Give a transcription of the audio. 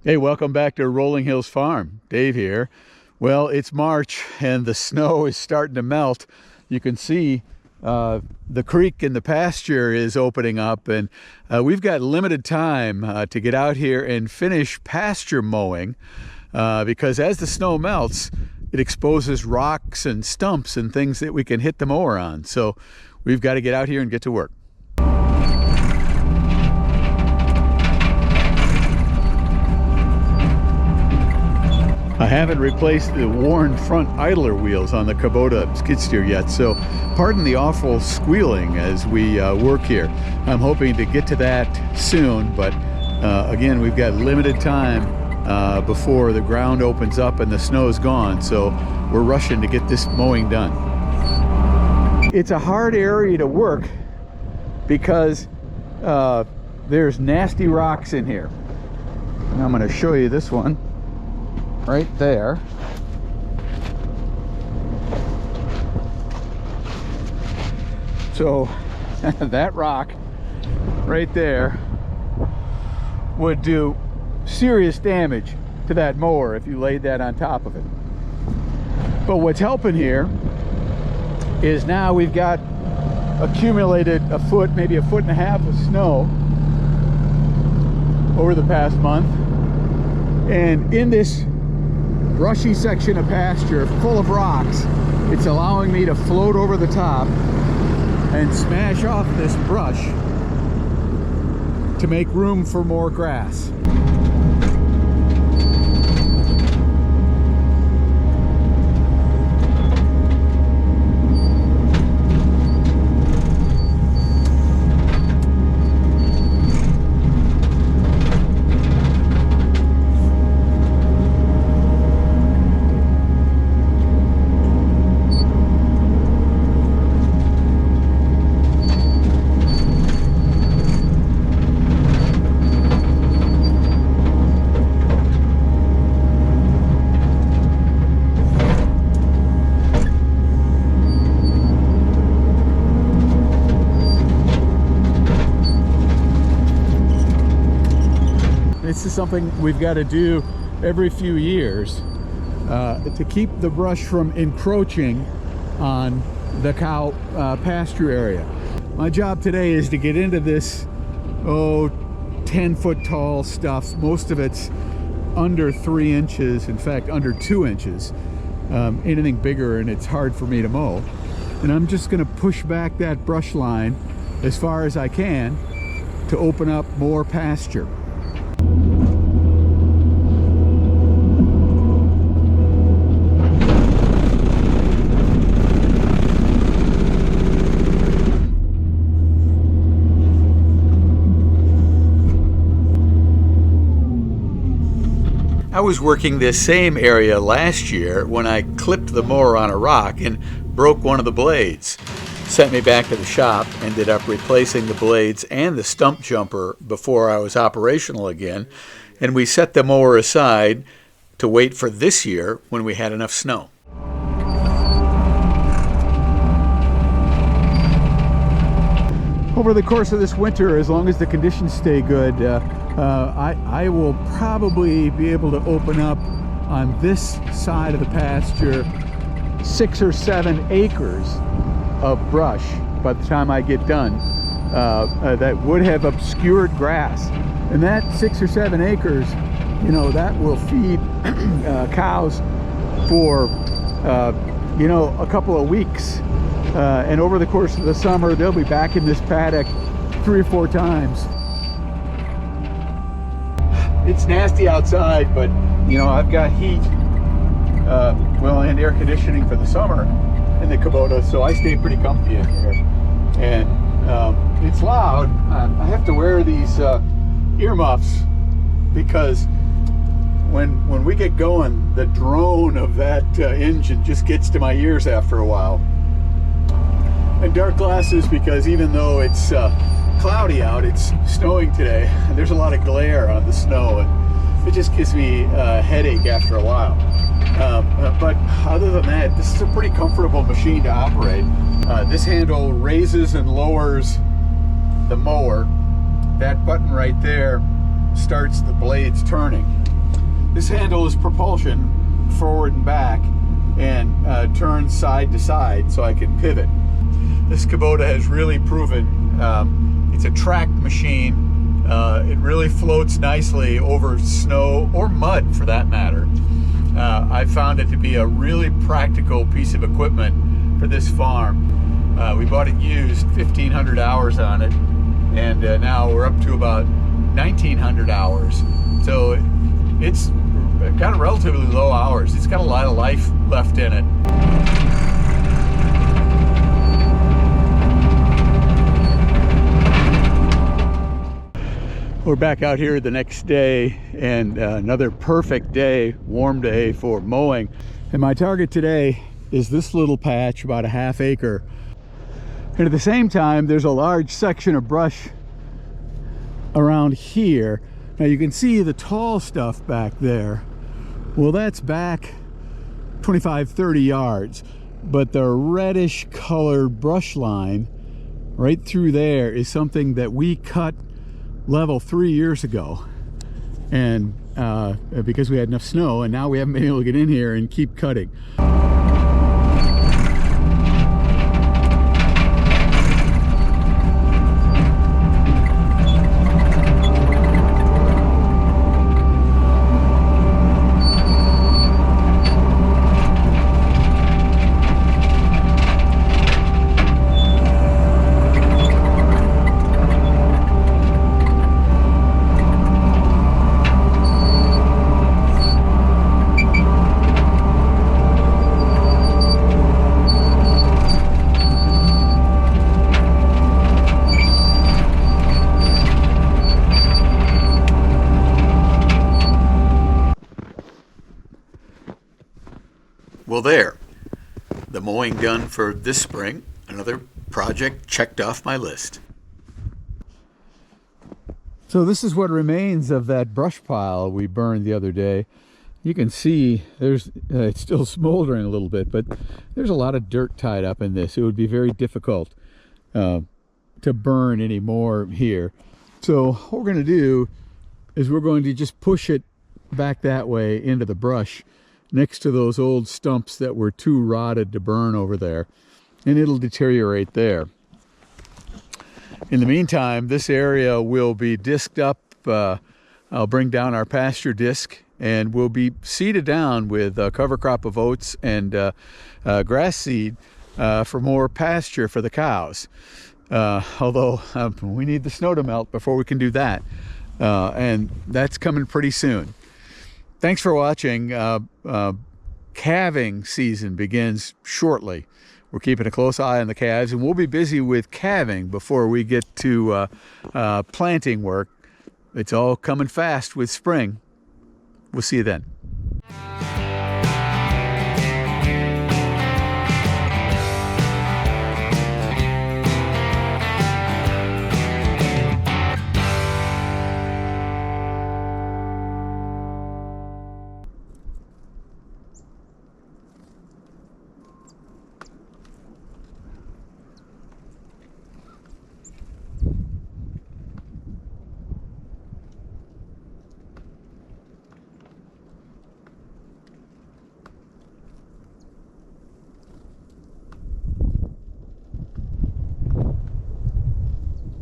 Hey, welcome back to Rolling Hills Farm. Dave here. Well, it's March and the snow is starting to melt. You can see the creek in the pasture is opening up, and we've got limited time to get out here and finish pasture mowing because as the snow melts, it exposes rocks and stumps and things that we can hit the mower on. So we've got to get out here and get to work. I haven't replaced the worn front idler wheels on the Kubota skid steer yet, so pardon the awful squealing as we work here. I'm hoping to get to that soon, but again, we've got limited time before the ground opens up and the snow's gone, so we're rushing to get this mowing done. It's a hard area to work because there's nasty rocks in here. And I'm going to show you this one. Right there. So that rock right there would do serious damage to that mower if you laid that on top of it. But what's helping here is now we've got accumulated a foot, maybe a foot and a half of snow over the past month, and in this brushy section of pasture full of rocks, it's allowing me to float over the top and smash off this brush to make room for more grass. This is something we've got to do every few years to keep the brush from encroaching on the cow pasture area. My job today is to get into this 10-foot tall stuff. Most of it's under 3 inches, in fact under 2 inches. Anything bigger and it's hard for me to mow. And I'm just going to push back that brush line as far as I can to open up more pasture. I was working this same area last year when I clipped the mower on a rock and broke one of the blades. Sent me back to the shop, ended up replacing the blades and the stump jumper before I was operational again, and we set the mower aside to wait for this year when we had enough snow. Over the course of this winter, as long as the conditions stay good, I will probably be able to open up on this side of the pasture 6 or 7 acres of brush by the time I get done that would have obscured grass. And that 6 or 7 acres, you know, that will feed cows for a couple of weeks. And over the course of the summer, they'll be back in this paddock 3 or 4 times. It's nasty outside, but you know, I've got heat, and air conditioning for the summer in the Kubota, so I stay pretty comfy in here. And it's loud. I have to wear these earmuffs because when we get going, the drone of that engine just gets to my ears after a while. And dark glasses because even though it's cloudy out, it's snowing today, and there's a lot of glare on the snow, and it just gives me a headache after a while. But other than that, this is a pretty comfortable machine to operate. This handle raises and lowers the mower. That button right there starts the blades turning. This handle is propulsion forward and back, and turns side to side so I can pivot. This Kubota has really proven it's a track machine. It really floats nicely over snow or mud for that matter. I found it to be a really practical piece of equipment for this farm. We bought it used, 1,500 hours on it, and now we're up to about 1,900 hours. So it's got a relatively low hours. It's got a lot of life left in it. We're back out here the next day, and another perfect day, warm day for mowing. And my target today is this little patch, about a ½ acre. And at the same time, there's a large section of brush around here. Now you can see the tall stuff back there. Well, that's back 25-30 yards. But the reddish colored brush line right through there is something that we cut level 3 years ago, and because we had enough snow, and now we haven't been able to get in here and keep cutting. Well, there, the mowing done for this spring. Another project checked off my list. So this is what remains of that brush pile we burned the other day. You can see there's it's still smoldering a little bit, but there's a lot of dirt tied up in this. It would be very difficult to burn any more here. So what we're going to do is we're going to just push it back that way into the brush next to those old stumps that were too rotted to burn over there, and it'll deteriorate there. In the meantime, this area will be disked up. I'll bring down our pasture disc, and we'll be seeded down with a cover crop of oats and grass seed for more pasture for the cows. Although we need the snow to melt before we can do that, and that's coming pretty soon. Thanks for watching. Calving season begins shortly. We're keeping a close eye on the calves, and we'll be busy with calving before we get to planting work. It's all coming fast with spring. We'll see you then.